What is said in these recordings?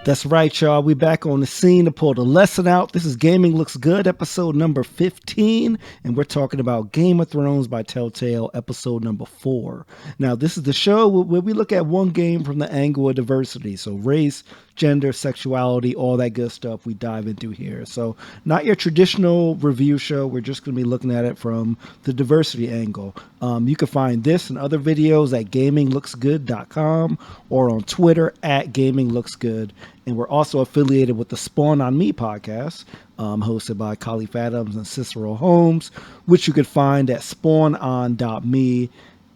That's right, y'all. We back on the scene to pull the lesson out. This is Gaming Looks Good, episode number 15, and we're talking about Game of Thrones by Telltale, episode number 4. Now, this is the show where we look at one game from the angle of diversity. So race, gender, sexuality, all that good stuff we dive into here. So not your traditional review show. We're just going to be looking at it from the diversity angle. You can find this and other videos at gaminglooksgood.com or on Twitter at gaminglooksgood. And we're also affiliated with the Spawn on Me podcast, hosted by Khalif Adams and Cicero Holmes, which you could find at spawnon.me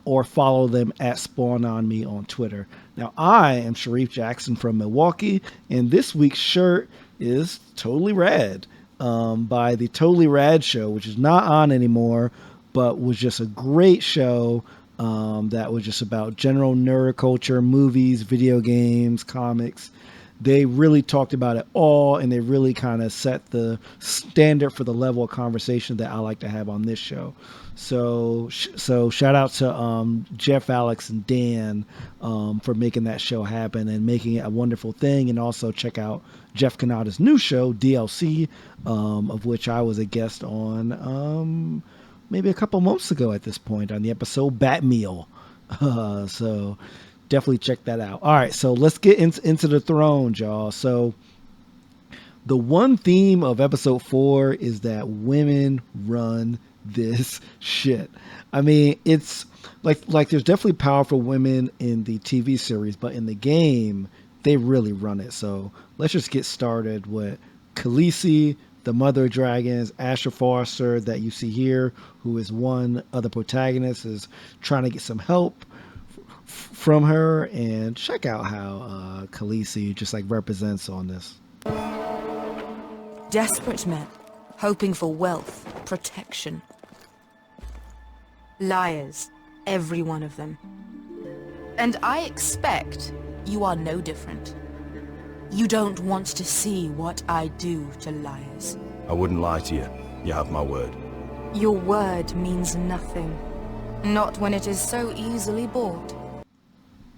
or follow them at SpawnOnMe on Twitter. Now, I am Shareef Jackson from Milwaukee, and this week's shirt is Totally Rad by the Totally Rad Show, which is not on anymore, but was just a great show that was just about general nerd culture, movies, video games, comics. They really talked about it all, and they really kind of set the standard for the level of conversation that I like to have on this show. So shout out to Jeff, Alex, and Dan for making that show happen and making it a wonderful thing. And also check out Jeff Kanata's new show, DLC, of which I was a guest on maybe a couple months ago at this point on the episode Batmeal. So definitely check that out. All right, so let's get into the Thrones, y'all. So the one theme of episode 4 is that women run this shit. I mean, it's like there's definitely powerful women in the TV series, but in the game, they really run it. So let's just get started with Khaleesi, the mother of dragons. Asher Foster, that you see here, who is one of the protagonists, is trying to get some help from her, and check out how Khaleesi just like represents on this. Desperate men, hoping for wealth, protection. Liars, every one of them. And I expect you are no different. You don't want to see what I do to liars. I wouldn't lie to you. You have my word. Your word means nothing. Not when it is so easily bought.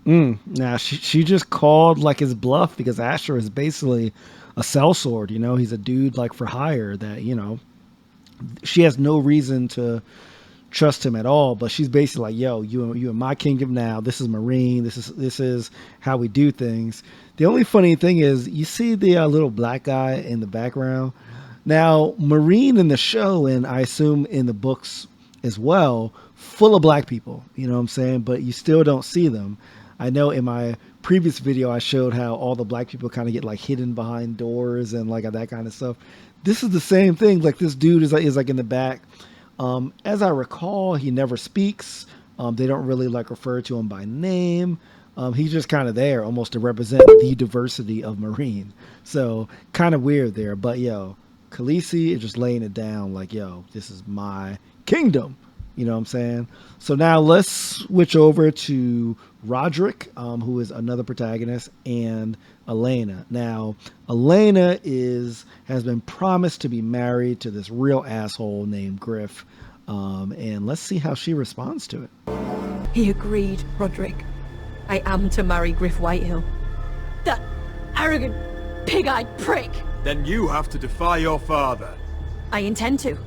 Now, she just called like his bluff, because Asher is basically a sellsword. You know, he's a dude like for hire that, you know, she has no reason to trust him at all. But she's basically like, yo, you in my kingdom now. This is Marine. This is how we do things. The only funny thing is, you see the little black guy in the background. Now, Marine in the show, and I assume in the books as well, full of black people. You know what I'm saying? But you still don't see them. I know in my previous video, I showed how all the black people kind of get like hidden behind doors and like that kind of stuff. This is the same thing. Like this dude is like in the back. As I recall, he never speaks. They don't really like refer to him by name. He's just kind of there almost to represent the diversity of Marine. So kind of weird there. But yo, Khaleesi is just laying it down like, yo, this is my kingdom. You know what I'm saying? So now let's switch over to Roderick, who is another protagonist, and Elena. Now, Elena has been promised to be married to this real asshole named Griff. And let's see how she responds to it. He agreed, Roderick. I am to marry Griff Whitehill. That arrogant, pig-eyed prick. Then you have to defy your father. I intend to.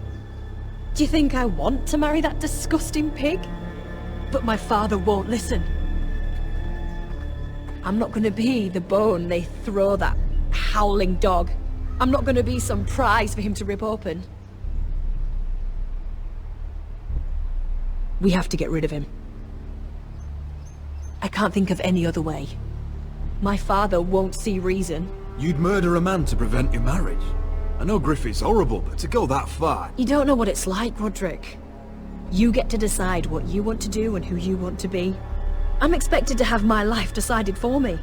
Do you think I want to marry that disgusting pig? But my father won't listen. I'm not going to be the bone they throw that howling dog. I'm not going to be some prize for him to rip open. We have to get rid of him. I can't think of any other way. My father won't see reason. You'd murder a man to prevent your marriage. I know Griffith's horrible, but to go that far... You don't know what it's like, Roderick. You get to decide what you want to do and who you want to be. I'm expected to have my life decided for me.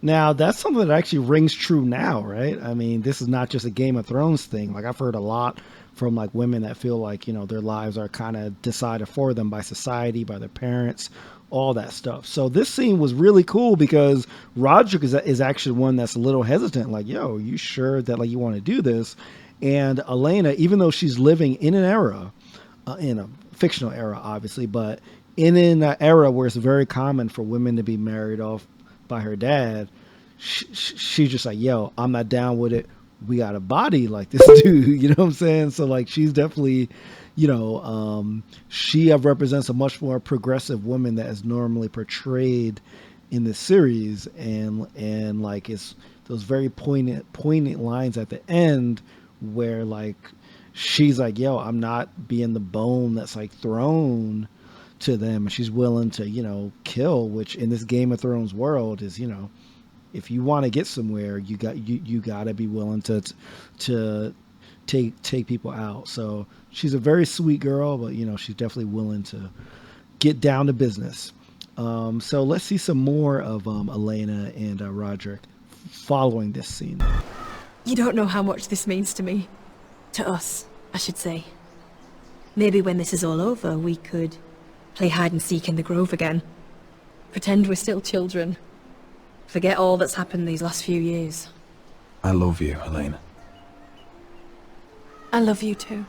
Now, that's something that actually rings true now, right? I mean, this is not just a Game of Thrones thing. Like, I've heard a lot from, like, women that feel like, you know, their lives are kind of decided for them by society, by their parents, all that stuff. So this scene was really cool because Roderick is actually one that's a little hesitant. Like, yo, you sure that, like, you want to do this? And Elena, even though she's living in an era, in a fictional era, obviously, but in an era where it's very common for women to be married off by her dad, she's just like, yo, I'm not down with it. We got a body like this dude, you know what I'm saying? So like, she's definitely, she represents a much more progressive woman that is normally portrayed in the series, and like it's those very poignant lines at the end where like she's like, yo, I'm not being the bone that's like thrown to them, and she's willing to kill, which in this Game of Thrones world is, if you want to get somewhere, you got to be willing to take people out. So she's a very sweet girl, but she's definitely willing to get down to business. So let's see some more of Elena and Roderick following this scene. You don't know how much this means to me. To us, I should say. Maybe when this is all over, we could play hide and seek in the grove again. Pretend we're still children. Forget all that's happened these last few years. I love you, Elena. I love you too.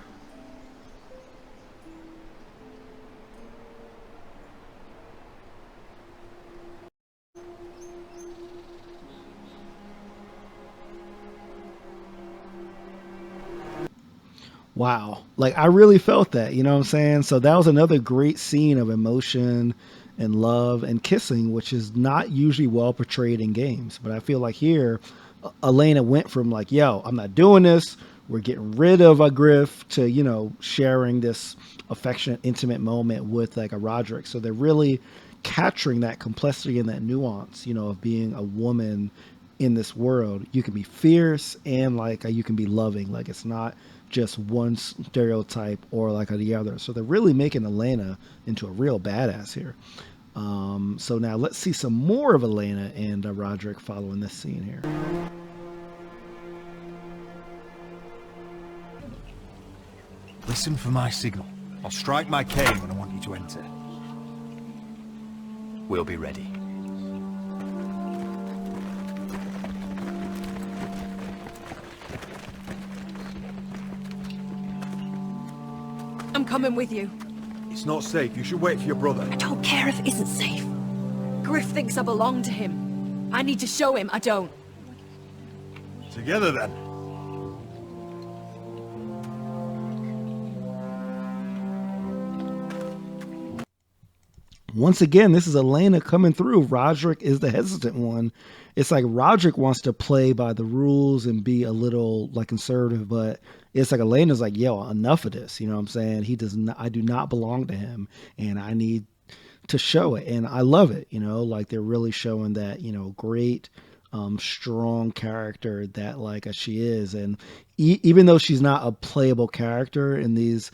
Wow. Like I really felt that, you know what I'm saying? So that was another great scene of emotion and love and kissing, which is not usually well portrayed in games. But I feel like here, Elena went from like, yo, I'm not doing this. We're getting rid of a Griff to, sharing this affectionate, intimate moment with like a Roderick. So they're really capturing that complexity and that nuance, of being a woman in this world. You can be fierce and like you can be loving. Like it's not just one stereotype or like the other. So they're really making Elena into a real badass here. So now let's see some more of Elena and Roderick following this scene here. Listen for my signal. I'll strike my cane when I want you to enter. We'll be ready. I'm coming with you. It's not safe. You should wait for your brother. I don't care if it isn't safe. Griff thinks I belong to him. I need to show him I don't. Together then. Once again, this is Elena coming through. Roderick is the hesitant one. It's like Roderick wants to play by the rules and be a little like conservative, but it's like Elena's like, yo, enough of this. You know what I'm saying? He does not, I do not belong to him, and I need to show it. And I love it, like they're really showing that, great, strong character that like she is. And even though she's not a playable character in these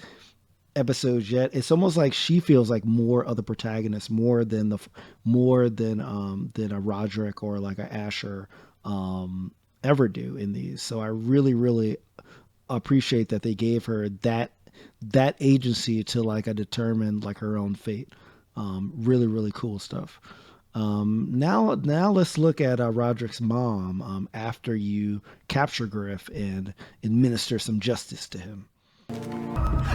episodes yet, it's almost like she feels like more of the protagonist, more than a Roderick or like a Asher ever do in these. So I really appreciate that they gave her that agency to like determine like her own fate. Really cool stuff. Now let's look at Roderick's mom after you capture Griff and administer some justice to him.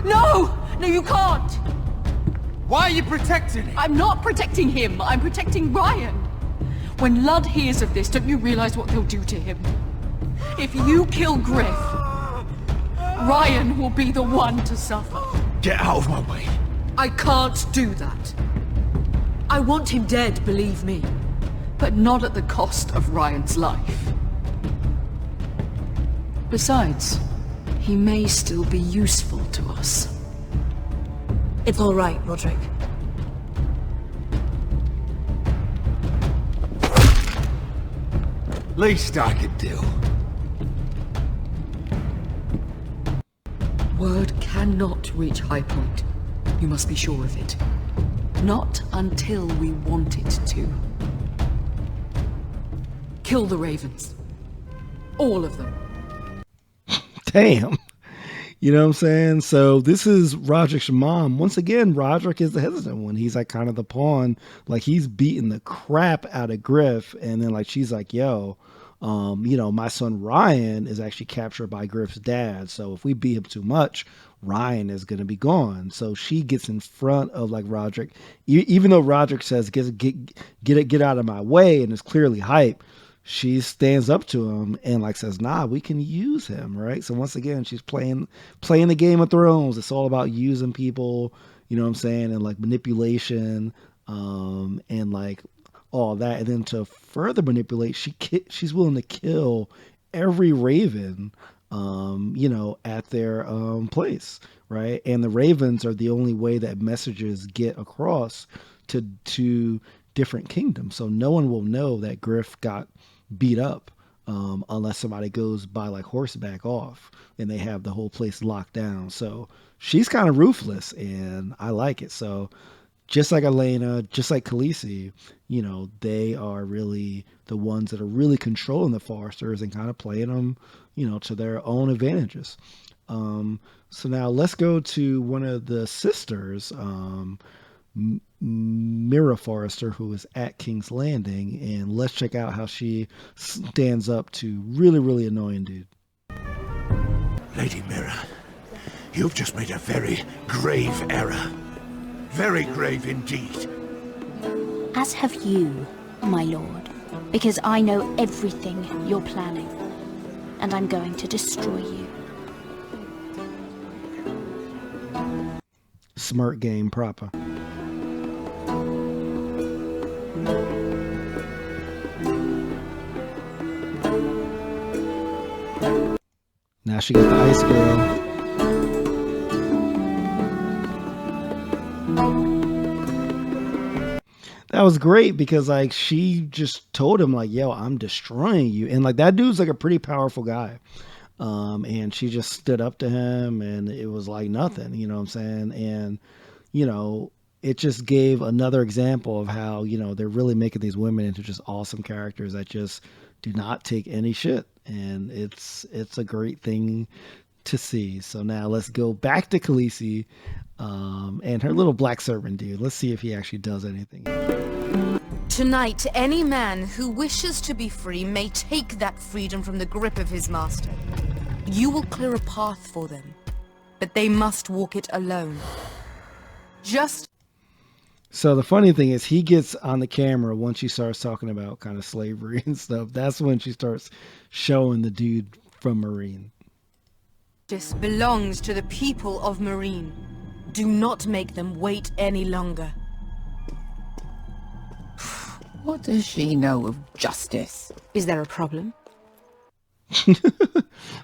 No! No, you can't! Why are you protecting him? I'm not protecting him. I'm protecting Ryan. When Ludd hears of this, don't you realize what they'll do to him? If you kill Griff, Ryan will be the one to suffer. Get out of my way. I can't do that. I want him dead, believe me. But not at the cost of Ryan's life. Besides, he may still be useful to us. It's all right, Roderick. Least I could do. Word cannot reach High Point. You must be sure of it. Not until we want it to. Kill the ravens. All of them. Damn. You know what I'm saying? So this is Roderick's mom. Once again, Roderick is the hesitant one. He's like kind of the pawn. Like he's beating the crap out of Griff. And then like she's like, yo, my son Ryan is actually captured by Griff's dad. So if we beat him too much, Ryan is going to be gone. So she gets in front of like Roderick. Even though Roderick says, get out of my way, and is clearly hype, she stands up to him and like says, "Nah, we can use him," right? So once again, she's playing the Game of Thrones. It's all about using people, you know what I'm saying, and like manipulation, and like all that. And then to further manipulate, she's willing to kill every raven, at their place, right? And the ravens are the only way that messages get across to different kingdoms. So no one will know that Griff got beat up, unless somebody goes by like horseback off and they have the whole place locked down. So she's kind of ruthless, and I like it. So just like Elena, just like Khaleesi, they are really the ones that are really controlling the Foresters and kind of playing them, to their own advantages. So now let's go to one of the sisters, Mira Forrester, who is at King's Landing, and let's check out how she stands up to really, really annoying dude. Lady Mira, you've just made a very grave error. Very grave indeed. As have you, my lord, because I know everything you're planning, and I'm going to destroy you. Smart game proper. Now she got the ice girl. That was great because like she just told him like, "Yo, I'm destroying you," and like that dude's like a pretty powerful guy, and she just stood up to him, and it was like nothing, you know what I'm saying? And it just gave another example of how they're really making these women into just awesome characters that just do not take any shit, and it's a great thing to see. So now let's go back to Khaleesi, and her little black servant dude. Let's see if he actually does anything. Tonight, any man who wishes to be free may take that freedom from the grip of his master. You will clear a path for them, but they must walk it alone. So the funny thing is, he gets on the camera once she starts talking about kind of slavery and stuff. That's when she starts showing the dude from Marine. This belongs to the people of Marine. Do not make them wait any longer. What does she know of justice? Is there a problem?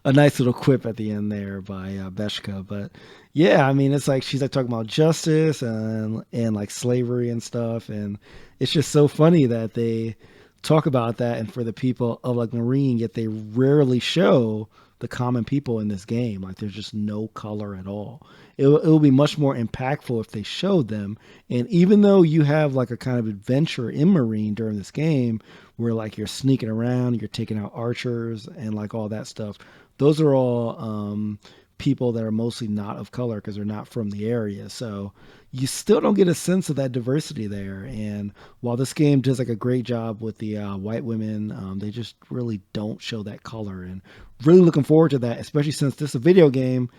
A nice little quip at the end there by Beshka. But yeah, I mean, it's like she's like talking about justice and like slavery and stuff, and it's just so funny that they talk about that, and for the people of like Marine, yet they rarely show the common people in this game. Like there's just no color at all. It will be much more impactful if they showed them. And even though you have like a kind of adventure in Marine during this game where like you're sneaking around, you're taking out archers and like all that stuff, those are all people that are mostly not of color because they're not from the area. So you still don't get a sense of that diversity there. And while this game does like a great job with the white women, they just really don't show that color. And really looking forward to that, especially since this is a video game.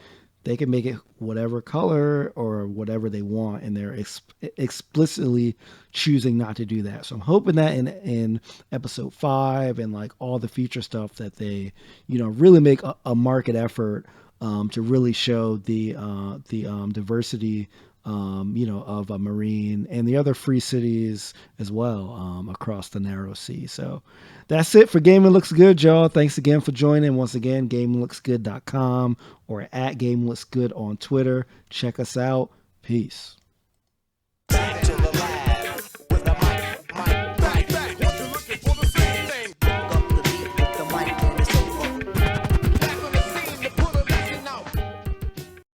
They can make it whatever color or whatever they want, and they're explicitly choosing not to do that. So I'm hoping that in episode 5 and like all the future stuff that they, really make a market effort to really show the diversity, of Marine and the other free cities as well across the Narrow Sea. So that's it for Gaming Looks Good, y'all. Thanks again for joining. Once again, GamingLooksGood.com or at GamingLooksGood on Twitter. Check us out. Peace.